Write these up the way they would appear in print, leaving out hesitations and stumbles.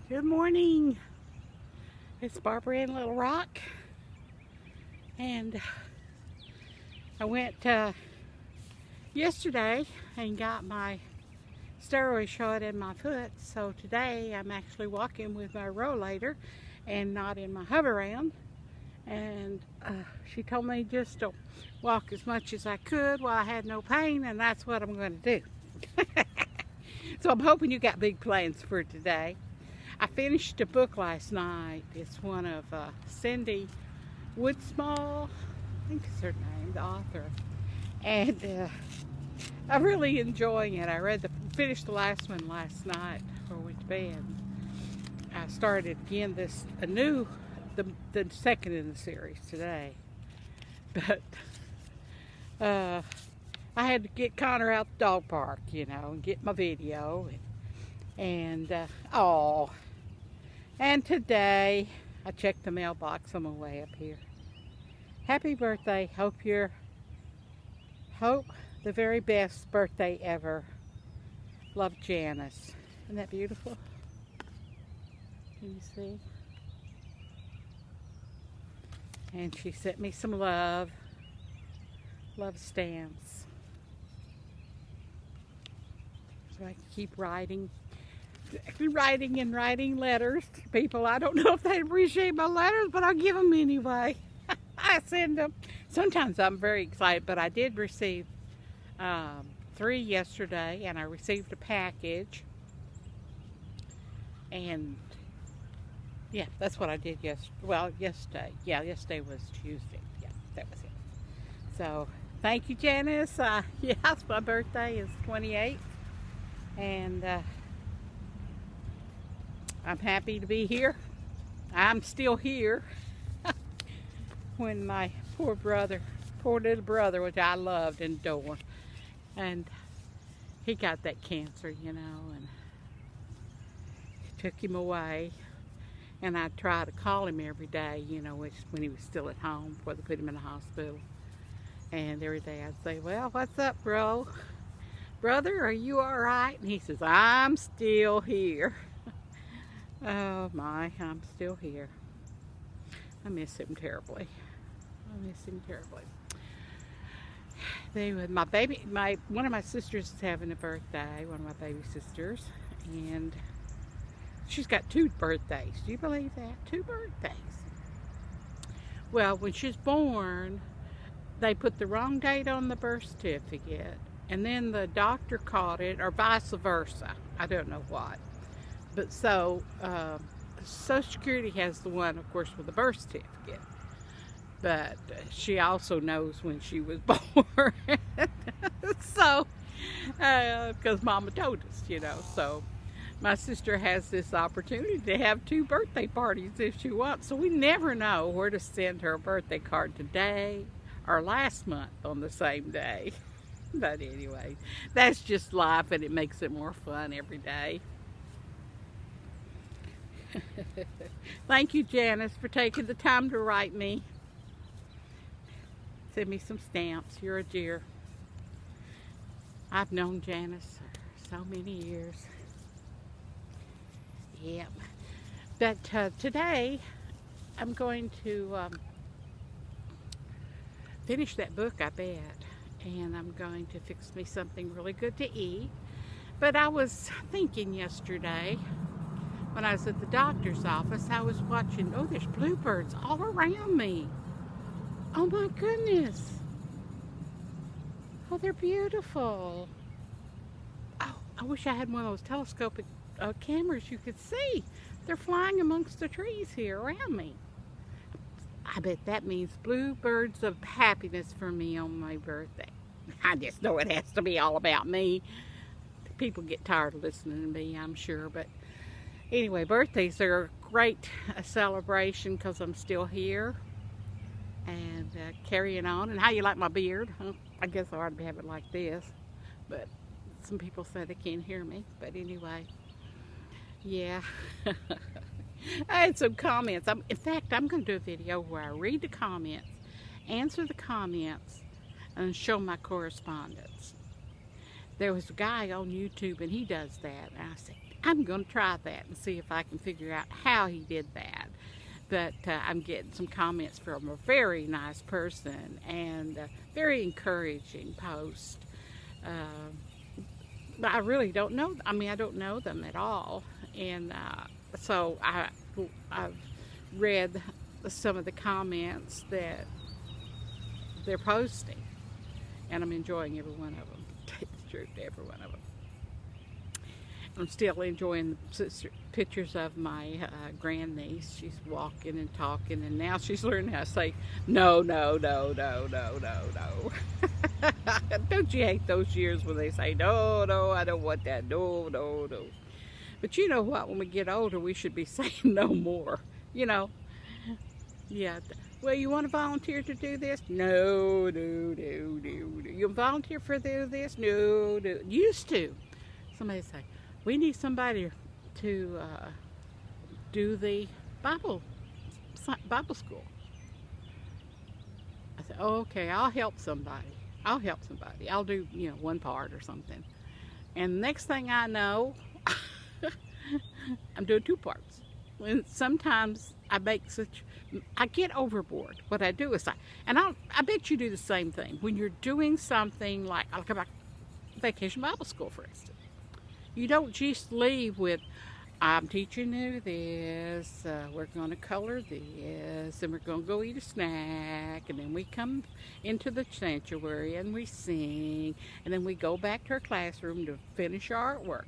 Good morning. It's Barbara in Little Rock, and I went yesterday and got my steroid shot in my foot. So today I'm actually walking with my rollator and not in my hover round. And she told me just to walk as much as I could while I had no pain, and that's what I'm going to do. So I'm hoping you got big plans for today. I finished a book last night. It's one of Cindy Woodsmall, I think is her name, the author. And I'm really enjoying it. I finished the last one last night before we went to bed. I started again the second in the series today. But I had to get Connor out the dog park, and get my video. And today I checked the mailbox on my way up here. Happy birthday. Hope the very best birthday ever. Love, Janice. Isn't that beautiful? Can you see? And she sent me some love stamps. So I can keep writing letters to people. I don't know if they appreciate my letters, but I'll give them anyway. I send them. Sometimes I'm very excited, but I did receive 3 yesterday, and I received a package. And yeah, that's what I did yesterday. Yeah, yesterday was Tuesday. Yeah, that was it. So thank you, Janice. Yes, my birthday is 28th, and I'm happy to be here. I'm still here. When my poor little brother, which I loved and adored, and he got that cancer, and it took him away. And I try to call him every day, when he was still at home before they put him in the hospital. And every day I'd say, well, what's up, bro? Brother, are you all right? And he says, I'm still here. Oh my, I'm still here. I miss him terribly. One of my sisters is having a birthday, one of my baby sisters, and she's got 2 birthdays. Do you believe that? 2 birthdays. Well, when she was born, they put the wrong date on the birth certificate, and then the doctor caught it, or vice versa. I don't know what. But so, Social Security has the one, of course, with the birth certificate. But she also knows when she was born. So, because Mama told us, so my sister has this opportunity to have 2 birthday parties if she wants. So we never know where to send her a birthday card, today or last month on the same day. But anyway, that's just life, and it makes it more fun every day. Thank you, Janice, for taking the time to write me. Send me some stamps. You're a dear. I've known Janice for so many years. Yep. But today I'm going to finish that book, I bet. And I'm going to fix me something really good to eat. But I was thinking yesterday, when I was at the doctor's office, I was watching, there's bluebirds all around me. Oh my goodness. Oh, they're beautiful. Oh, I wish I had one of those telescopic cameras you could see. They're flying amongst the trees here around me. I bet that means bluebirds of happiness for me on my birthday. I just know it has to be all about me. People get tired of listening to me, I'm sure, but anyway, birthdays are a great celebration because I'm still here and carrying on. And how you like my beard? I guess I ought to have it like this, but some people say they can't hear me. But anyway, yeah. I had some comments. In fact, I'm going to do a video where I read the comments, answer the comments, and show my correspondence. there was a guy on YouTube and he does that. And I said, I'm going to try that and see if I can figure out how he did that. But I'm getting some comments from a very nice person and a very encouraging post. But I really don't know. I mean, I don't know them at all. And so I've read some of the comments that they're posting, and I'm enjoying every one of them. Take the truth, every one of them. I'm still enjoying the pictures of my grandniece. She's walking and talking, and now she's learning how to say no, no, no, no, no, no, no. Don't you hate those years when they say no, no, I don't want that, no, no, no. But you know what? When we get older, we should be saying no more. You know, yeah. Well, you want to volunteer to do this? No, no, no, no, no. You volunteer for this? No, no. Used to. Somebody say, we need somebody to do the Bible school. I said, oh, okay, I'll help somebody. I'll help somebody. I'll do, one part or something. And next thing I know, I'm doing 2 parts. When sometimes I get overboard. What I do is I bet you do the same thing. When you're doing something like, I'll come back, Vacation Bible School, for instance. You don't just leave with, I'm teaching you this, we're going to color this, and we're going to go eat a snack, and then we come into the sanctuary and we sing, and then we go back to our classroom to finish our artwork.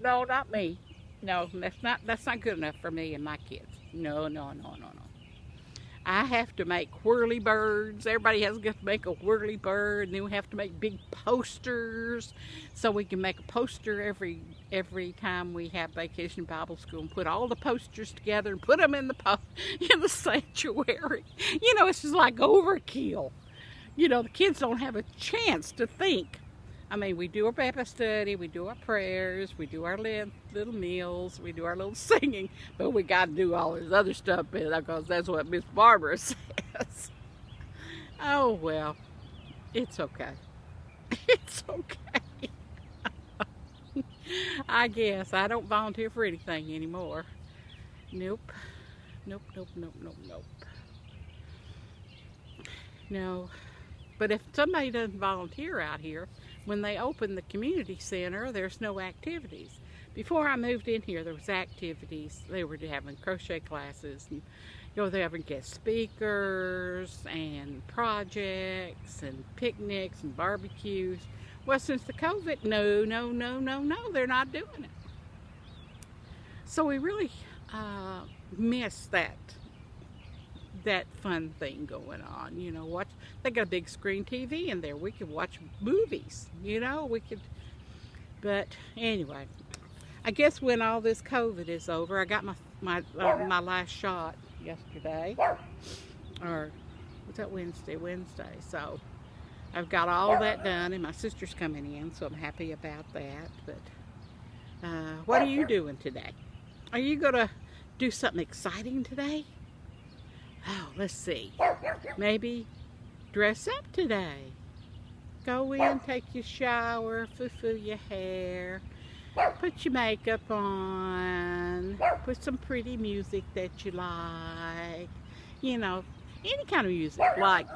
No, not me. No, that's not good enough for me and my kids. No, no, no, no, no. I have to make whirly birds. Everybody has to make a whirly bird, and then we have to make big posters, so we can make a poster every time we have Vacation Bible School, and put all the posters together and put them in the sanctuary. It's just like overkill. The kids don't have a chance to think. I mean, we do our Bible study, we do our prayers, we do our little meals, we do our little singing, but we got to do all this other stuff because that's what Miss Barbara says. Oh, well, it's okay. It's okay. I guess I don't volunteer for anything anymore. Nope. Nope, nope, nope, nope, nope. No. But if somebody doesn't volunteer out here, when they open the community center, there's no activities. Before I moved in here, there was activities. They were having crochet classes, and they're having guest speakers and projects and picnics and barbecues. Well, since the COVID, no, they're not doing it. So we really miss that fun thing going on. They got a big screen TV in there. We could watch movies, but anyway, I guess when all this COVID is over, I got my last shot yesterday, or was that Wednesday, so I've got all that done, and my sister's coming in, so I'm happy about that. But what are you doing today? Are you gonna do something exciting today? Oh, let's see. Maybe dress up today. Go in, take your shower, foo-foo your hair, put your makeup on, put some pretty music that you like. Any kind of music. Like,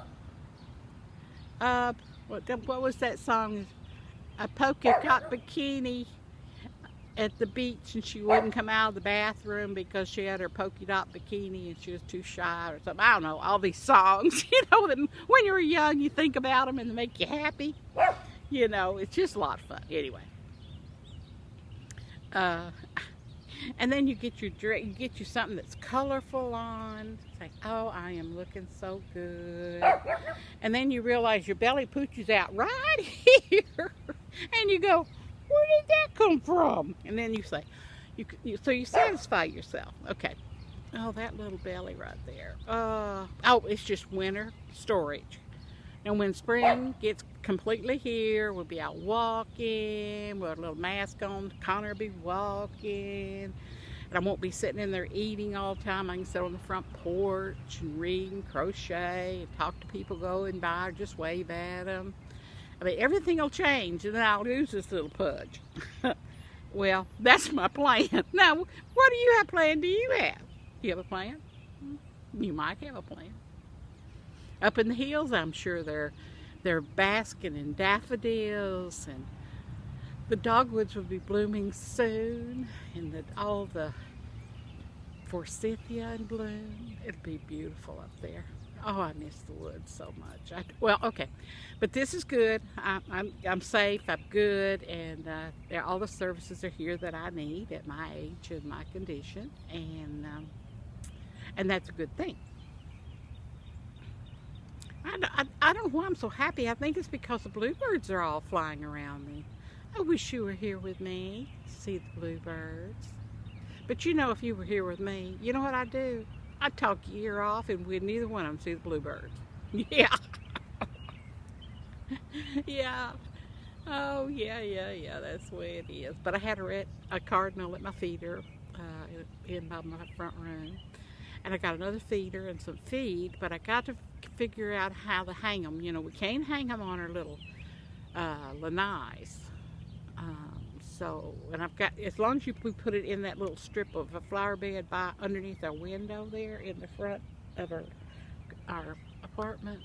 what was that song? A polka dot bikini at the beach, and she wouldn't come out of the bathroom because she had her polka dot bikini and she was too shy or something. I don't know, all these songs, when you were young, you think about them and they make you happy. It's just a lot of fun. Anyway. And then you get you something that's colorful on. It's like, oh, I am looking so good. And then you realize your belly pooch is out right here. And you go, where did that come from? And then you say, so you satisfy yourself. Okay. Oh, that little belly right there. Oh, it's just winter storage. And when spring gets completely here, we'll be out walking with a little mask on. Connor will be walking. And I won't be sitting in there eating all the time. I can sit on the front porch and read and crochet and talk to people going by or just wave at them. I mean, everything will change, and then I'll lose this little pudge. Well, that's my plan. Now, what do you have planned? Do you have? You have a plan? You might have a plan. Up in the hills, I'm sure they're basking in daffodils, and the dogwoods will be blooming soon, and all the forsythia in bloom. It'll be beautiful up there. Oh, I miss the woods so much. Well, okay, but this is good. I'm safe. I'm good, and all the services are here that I need at my age and my condition, and that's a good thing. I don't know why I'm so happy. I think it's because the bluebirds are all flying around me. I wish you were here with me to see the bluebirds. But you know, if you were here with me, you know what I'd do? I'd talk your ear off, and we'd neither one of them see the bluebirds. Yeah. Yeah. Oh, yeah. That's the way it is. But I had a cardinal at my feeder in my front room. And I got another feeder and some feed, but I got to figure out how to hang them. You know, we can't hang them on our little lanais. And I've got, as long as we put it in that little strip of a flower bed underneath our window there in the front of our apartment.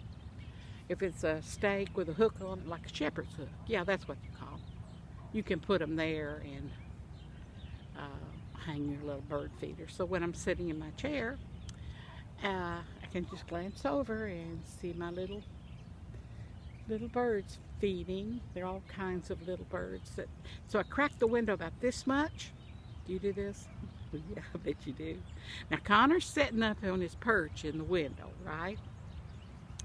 If it's a stake with a hook on it, like a shepherd's hook. Yeah, that's what you call them. You can put them there and hang your little bird feeder. So when I'm sitting in my chair, I can just glance over and see my little birds feeding. There are all kinds of little birds. So I cracked the window about this much. Do you do this? Yeah, I bet you do. Now Connor's sitting up on his perch in the window, right?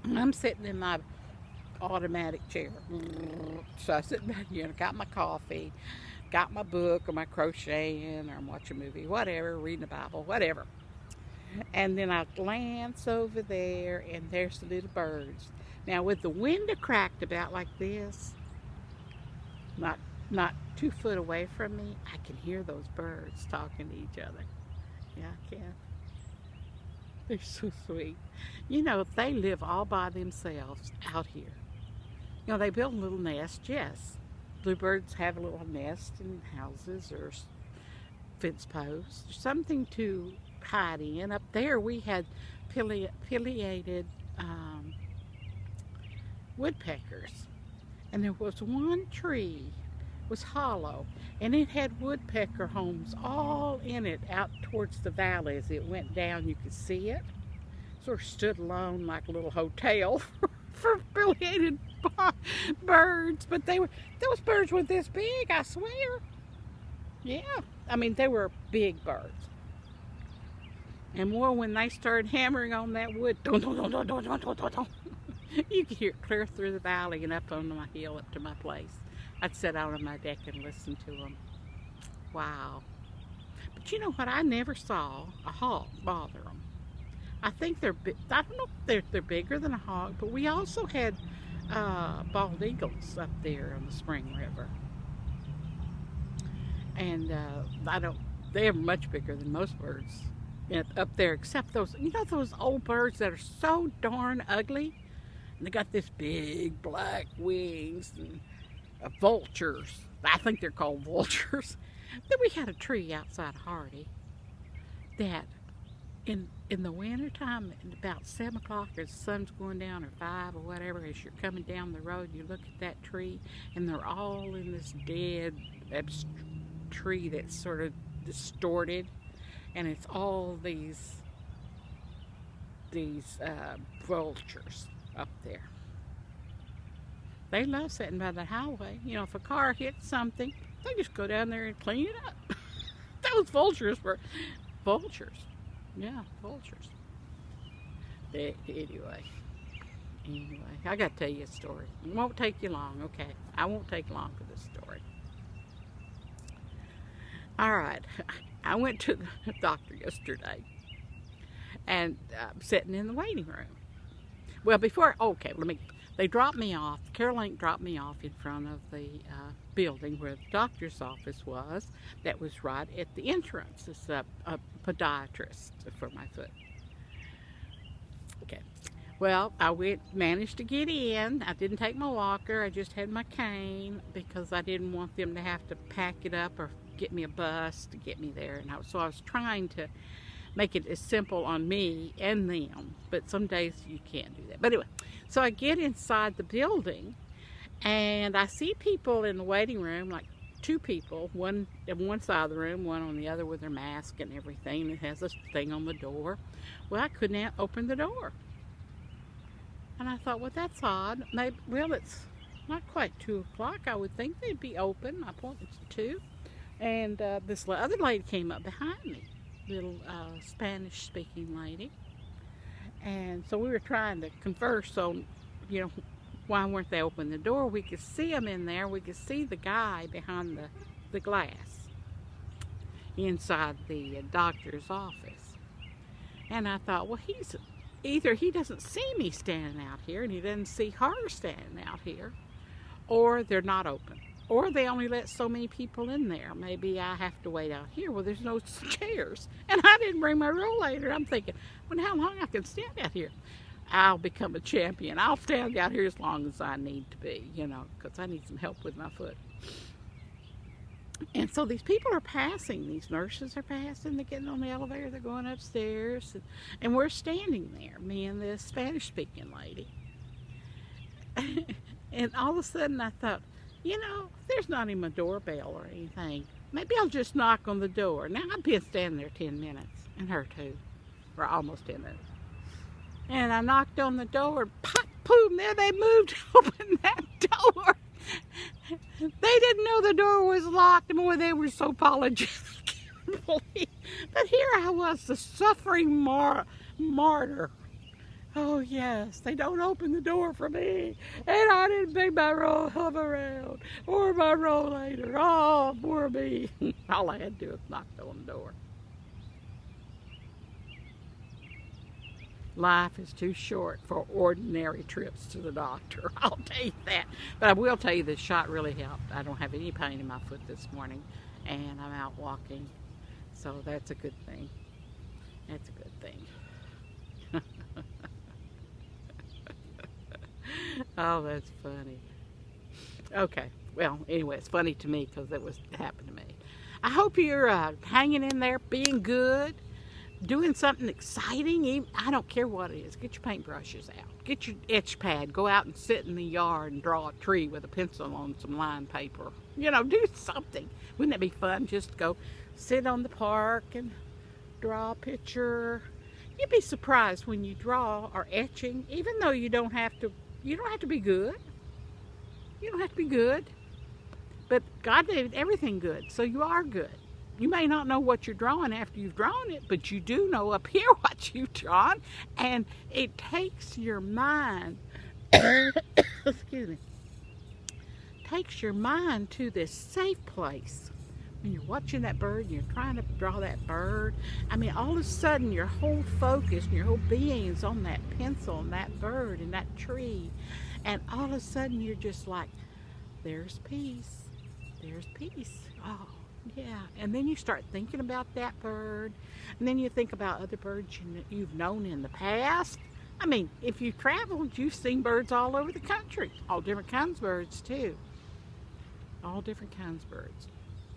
And I'm sitting in my automatic chair. So I sit back here and I got my coffee, got my book or my crocheting, or I'm watching a movie, whatever, reading the Bible, whatever. And then I glance over there and there's the little birds. Now with the window cracked about like this, not 2 foot away from me, I can hear those birds talking to each other. Yeah, I can. They're so sweet. You know, they live all by themselves out here. You know, they build a little nest, yes. Bluebirds have a little nest in houses or fence posts, something to hide in. Up there we had pileated woodpeckers, and there was one tree was hollow, and it had woodpecker homes all in it out towards the valley. As it went down, you could see it. Sort of stood alone like a little hotel for pileated birds, but those birds were this big, I swear. Yeah, I mean, they were big birds. And more when they started hammering on that wood, dun, dun, dun, dun, dun, dun, dun, dun, dun. You could hear it clear through the valley and up on my hill up to my place. I'd sit out on my deck and listen to them. Wow. But you know what? I never saw a hawk bother them. I think they're big. I don't know if they're bigger than a hawk, but we also had bald eagles up there on the Spring River. And they're much bigger than most birds up there, except those, you know, those old birds that are so darn ugly. And they got this big black wings and vultures. I think they're called vultures. Then we had a tree outside Hardy that in the winter time, at about 7 o'clock, as the sun's going down, or 5 or whatever, as you're coming down the road, you look at that tree, and they're all in this dead tree that's sort of distorted, and it's all these vultures up there. They love sitting by the highway. You know, if a car hits something, they just go down there and clean it up. Those vultures were vultures. Yeah, vultures. Anyway, I got to tell you a story. It won't take you long, okay? I won't take long for this story. All right, I went to the doctor yesterday, and I'm sitting in the waiting room. Well, they dropped me off. Caroline dropped me off in front of the building where the doctor's office was. That was right at the entrance. It's a podiatrist for my foot. Okay. Well, managed to get in. I didn't take my walker. I just had my cane because I didn't want them to have to pack it up or get me a bus to get me there. So I was trying to make it as simple on me and them. But some days you can't do that. But anyway, so I get inside the building and I see people in the waiting room, like two people, one on one side of the room, one on the other with their mask and everything. It has a thing on the door. Well, I couldn't open the door. And I thought, well, that's odd. Maybe, well, it's not quite 2 o'clock. I would think they'd be open. I pointed to 2. And this other lady came up behind me, little Spanish-speaking lady. And so we were trying to converse on, why weren't they opening the door? We could see them in there. We could see the guy behind the glass inside the doctor's office. And I thought, well, either he doesn't see me standing out here and he doesn't see her standing out here, or they're not open, or they only let so many people in there. Maybe I have to wait out here. Well, there's no chairs, and I didn't bring my rollator. I'm thinking, well, how long I can stand out here? I'll become a champion. I'll stand out here as long as I need to be, because I need some help with my foot. And so these people are passing, these nurses are passing, they're getting on the elevator, they're going upstairs, and we're standing there, me and this Spanish-speaking lady. And all of a sudden I thought, there's not even a doorbell or anything. Maybe I'll just knock on the door. Now, I've been standing there 10 minutes, and her too, or almost 10 minutes. And I knocked on the door, and pop, boom, there they moved to open that door. They didn't know the door was locked, and boy, they were so apologetic. But here I was, the suffering martyr. Oh yes, they don't open the door for me, and I didn't bring my hub around or my rollator. Oh, poor me. All I had to do was knock on the door. Life is too short for ordinary trips to the doctor. I'll tell you that. But I will tell you the shot really helped. I don't have any pain in my foot this morning, and I'm out walking. So that's a good thing. That's a good thing. Oh, that's funny. Okay. Well, anyway, it's funny to me because it happened to me. I hope you're hanging in there, being good, doing something exciting. I don't care what it is. Get your paintbrushes out. Get your etch pad. Go out and sit in the yard and draw a tree with a pencil on some lined paper. Do something. Wouldn't that be fun? Just go sit on the park and draw a picture. You'd be surprised when you draw or etching, even though you don't have to be good. You don't have to be good. But God made everything good, so you are good. You may not know what you're drawing after you've drawn it, but you do know up here what you've drawn, and it takes your mind, excuse me, takes your mind to this safe place. When you're watching that bird and you're trying to draw that bird, all of a sudden your whole focus and your whole being is on that pencil and that bird and that tree, and all of a sudden you're just like, there's peace, there's peace. Oh, yeah. And then you start thinking about that bird, and then you think about other birds you've known in the past. If you've traveled, you've seen birds all over the country. All different kinds of birds, too. All different kinds of birds.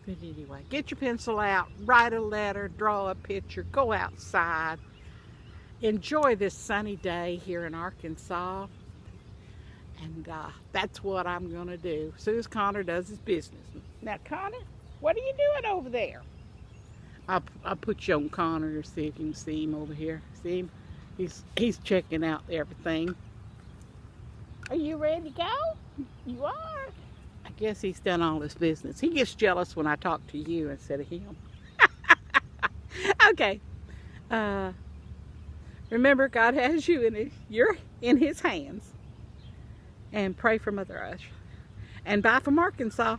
But anyway, get your pencil out, write a letter, draw a picture, go outside. Enjoy this sunny day here in Arkansas. And that's what I'm going to do as soon as Connor does his business. Now, Connor, what are you doing over there? I'll put you on Connor to see if you can see him over here. See him? He's checking out everything. Are you ready to go? You are. I guess he's done all his business. He gets jealous when I talk to you instead of him. Okay. Remember, God has you you're in His hands. And pray for Mother Rush. And bye from Arkansas.